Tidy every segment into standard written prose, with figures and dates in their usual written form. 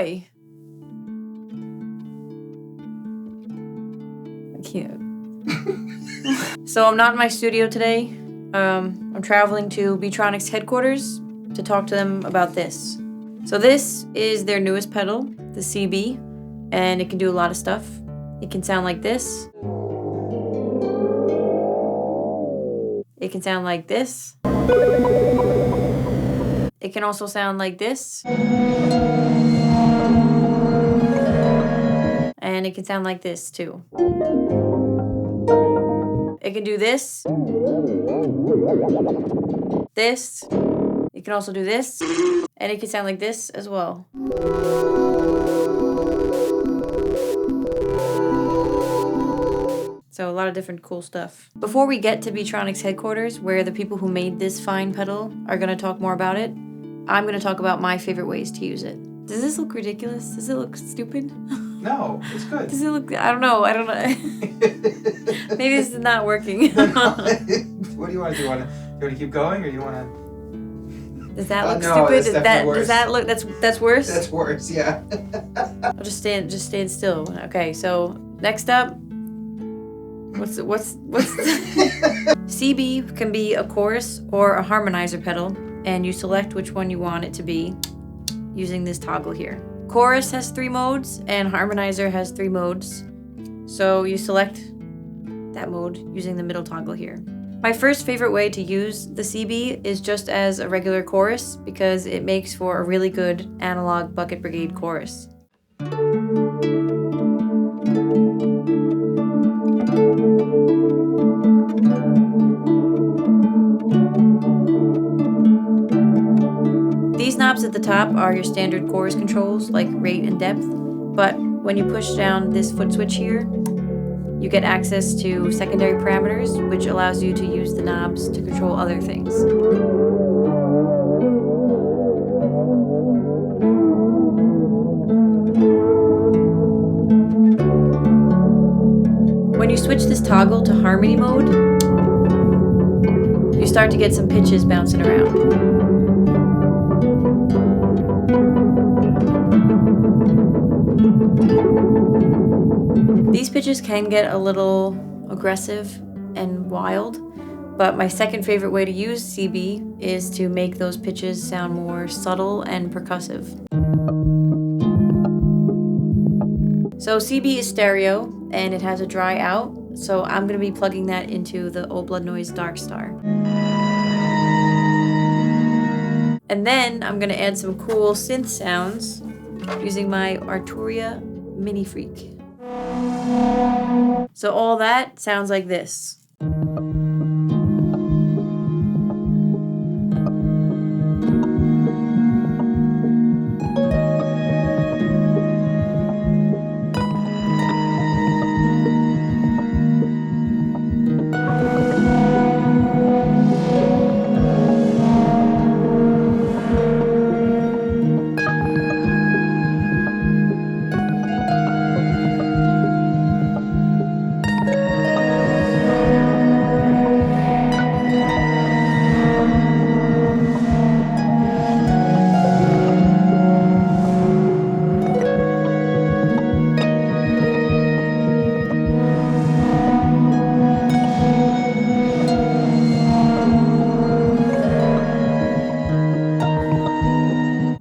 Enjoy. Cute. So I'm not in my studio today. I'm traveling to Beetronics headquarters to talk to them about this. So this is their newest pedal, the Seebee, and it can do a lot of stuff. It can sound like this. It can sound like this. It can also sound like this. And it can sound like this too. It can do this. This. It can also do this. And it can sound like this as well. So a lot of different cool stuff. Before we get to Beetronics headquarters, where the people who made this fine pedal are going to talk more about it, I'm going to talk about my favorite ways to use it. Does this look ridiculous? Does it look stupid? No, it's good. Does it look... I don't know. Maybe this is not working. What do you want to do? You want to keep going, or you want to... Does that look no, stupid? Worse. Does that look... That's worse? That's worse, yeah. I'll just stand still. Okay, so next up... What's Seebee can be a chorus or a harmonizer pedal, and you select which one you want it to be using this toggle here. Chorus has 3 modes and harmonizer has 3 modes. So you select that mode using the middle toggle here. My first favorite way to use the Seebee is just as a regular chorus because it makes for a really good analog bucket brigade chorus. These knobs at the top are your standard chorus controls like rate and depth, but when you push down this foot switch here, you get access to secondary parameters, which allows you to use the knobs to control other things. When you switch this toggle to harmony mode, you start to get some pitches bouncing around. These pitches can get a little aggressive and wild, but my second favorite way to use Seebee is to make those pitches sound more subtle and percussive. So Seebee is stereo and it has a dry out, so I'm going to be plugging that into the Old Blood Noise Dark Star. And then I'm going to add some cool synth sounds using my Arturia Mini Freak. So all that sounds like this.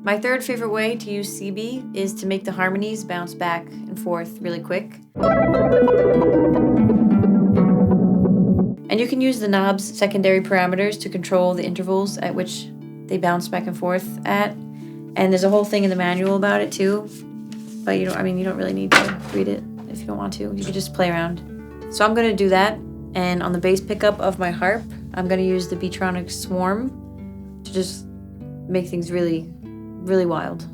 My third favorite way to use Seebee is to make the harmonies bounce back and forth really quick. And you can use the knob's secondary parameters to control the intervals at which they bounce back and forth at. And there's a whole thing in the manual about it too. But you don't really need to read it if you don't want to. You can just play around. So I'm gonna do that. And on the bass pickup of my harp, I'm gonna use the Beetronics Swarm to just make things really wild.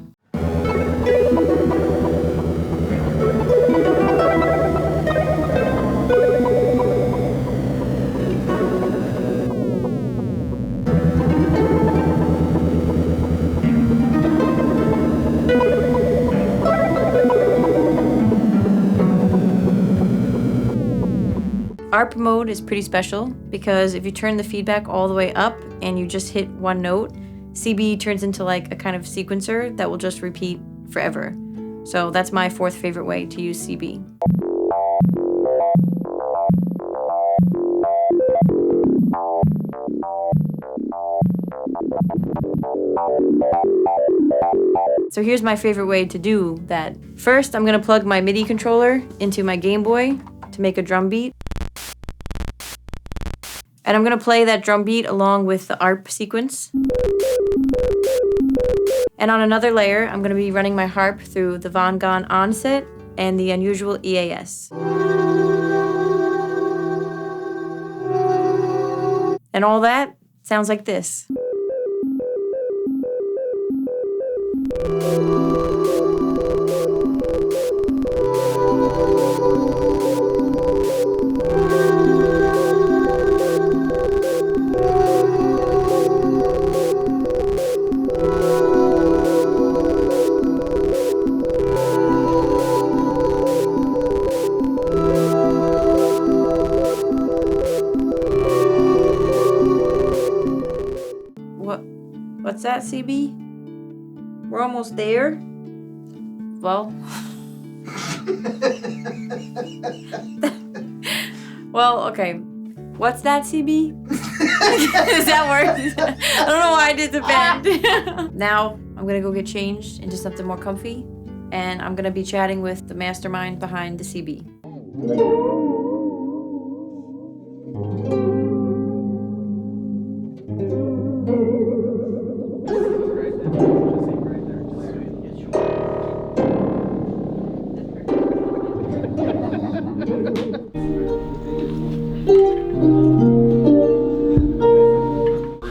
ARP mode is pretty special because if you turn the feedback all the way up and you just hit one note, Seebee turns into like a kind of sequencer that will just repeat forever. So that's my fourth favorite way to use Seebee. So here's my favorite way to do that. First, I'm gonna plug my MIDI controller into my Game Boy to make a drum beat. And I'm gonna play that drum beat along with the harp sequence. And on another layer, I'm gonna be running my harp through the Von Gogh onset and the unusual EAS. And all that sounds like this. What's that, Seebee? We're almost there. Well. Well, okay. What's that, Seebee? Does that work? I don't know why I did the bend. Now, I'm gonna go get changed into something more comfy, and I'm gonna be chatting with the mastermind behind the Seebee.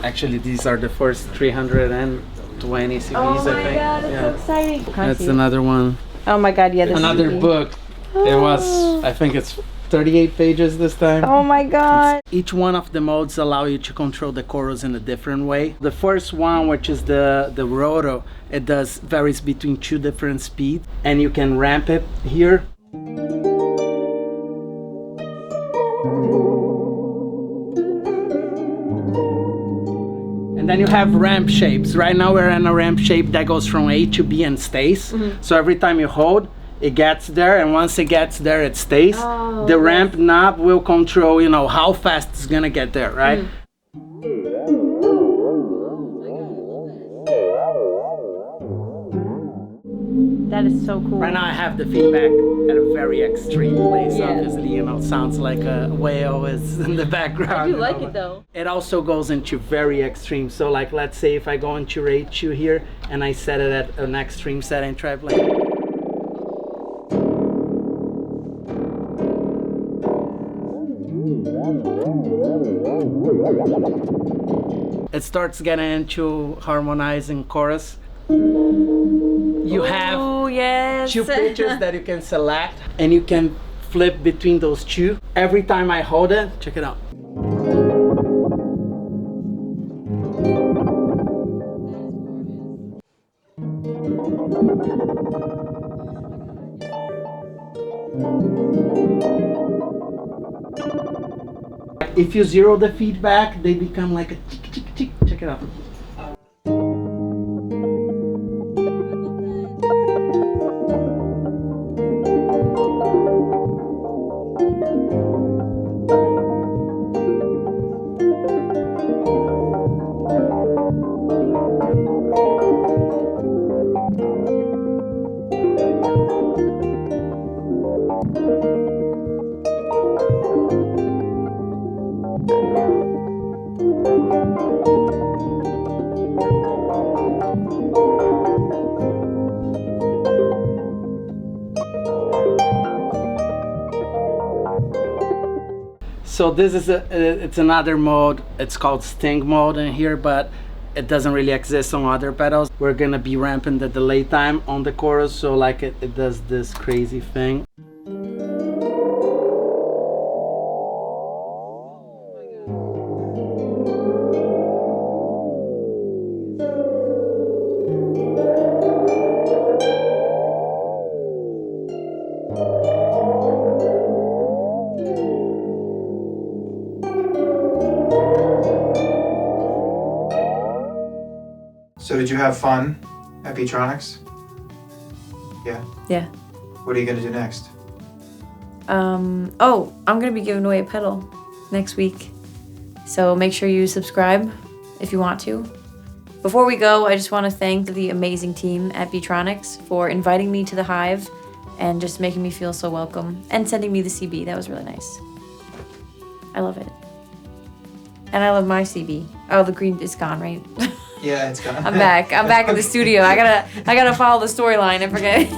Actually, these are the first 320 CDs, Oh I my think. god, that's so exciting. That's another one. Oh my god, yeah, this Another is book. It was, I think it's 38 pages this time. Oh my god. Each one of the modes allow you to control the chorus in a different way. The first one, which is the Roto, it varies between two different speeds, and you can ramp it here. And then you have ramp shapes. Right now we're in a ramp shape that goes from A to B and stays. So every time you hold, it gets there, and once it gets there, it stays. The ramp knob will control, you know, how fast it's gonna get there, right? That is so cool. Right now I have the feedback at a very extreme place. Obviously, you know, sounds like a whale is in the background. I do like it though. It also goes into very extreme. So like, let's say if I go into rate 2 here and I set it at an extreme setting, try playing. It starts getting into harmonizing chorus. You have two pitches that you can select, and you can flip between those two. Every time I hold it, check it out. If you zero the feedback, they become like a tick, tick, tick. Check it out. So this is it's another mode. It's called Sting mode in here, but it doesn't really exist on other pedals. We're gonna be ramping the delay time on the chorus, so like it does this crazy thing. So did you have fun at Beetronics? Yeah. Yeah. What are you gonna do next? I'm gonna be giving away a pedal next week. So make sure you subscribe if you want to. Before we go, I just want to thank the amazing team at Beatronics for inviting me to the Hive and just making me feel so welcome and sending me the Seebee. That was really nice. I love it. And I love my Seebee. Oh, the green is gone, right? Yeah, it's gone. I'm back in the studio. I gotta follow the storyline and forget.